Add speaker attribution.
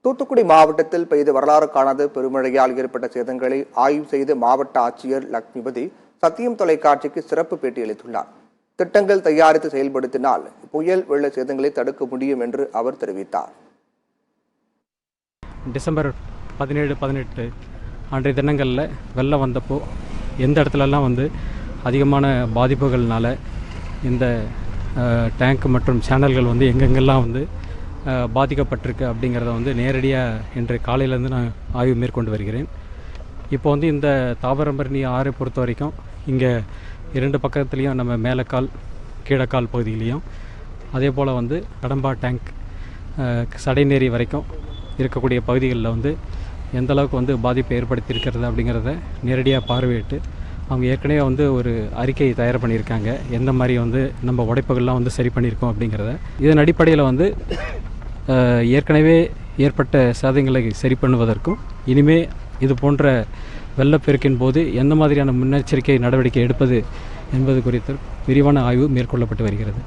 Speaker 1: தூத்துக்குடி மாவட்டத்தில் பெய்த வரலாறு காணாத பெருமழையால் ஏற்பட்ட சேதங்களை ஆய்வு செய்த மாவட்ட ஆட்சியர் லட்சுமிபதி சத்தியம் தொலைக்காட்சிக்கு சிறப்பு பேட்டியளித்துள்ளார். திட்டங்கள் தயாரித்து செயல்படுத்தினால் புயல் வெள்ள சேதங்களை தடுக்க முடியும் என்று அவர் தெரிவித்தார்.
Speaker 2: டிசம்பர் 17-18 அன்றைய தினங்களில் வெள்ளம் வந்தப்போ எந்த இடத்துலலாம் அதிகமான பாதிப்புகள்னால இந்த டேங்க் மற்றும் சேனல்கள் எங்கெங்கெல்லாம் பாதிக்கப்பட்டிருக்கு அப்படிங்கிறத நேரடியாக இன்று காலையிலேருந்து நான் ஆய்வு மேற்கொண்டு வருகிறேன். இப்போ இந்த தாமிரபரணி ஆறை பொறுத்த வரைக்கும் இங்கே 2 பக்கத்துலேயும் நம்ம மேலக்கால் கீழக்கால் பகுதியிலையும் அதே போல் கடம்பா டேங்க் சடைநேரி வரைக்கும் இருக்கக்கூடிய பகுதிகளில் எந்த அளவுக்கு பாதிப்பை ஏற்படுத்தியிருக்கிறது அப்படிங்கிறத நேரடியாக பார்வையிட்டு அவங்க ஏற்கனவே ஒரு அறிக்கை தயார் பண்ணியிருக்காங்க. எந்த மாதிரி நம்ம உடைப்புகள்லாம் சரி பண்ணியிருக்கோம் அப்படிங்கிறத. இதன் அடிப்படையில் ஏற்கனவே ஏற்பட்ட சேதங்களை சரி பண்ணுவதற்கும் இனிமே இது போன்ற வெள்ளப்பெருக்கின் போது எந்த மாதிரியான முன்னெச்சரிக்கை நடவடிக்கை எடுப்பது என்பது குறித்து விரிவான ஆய்வு மேற்கொள்ளப்பட்டு வருகிறது.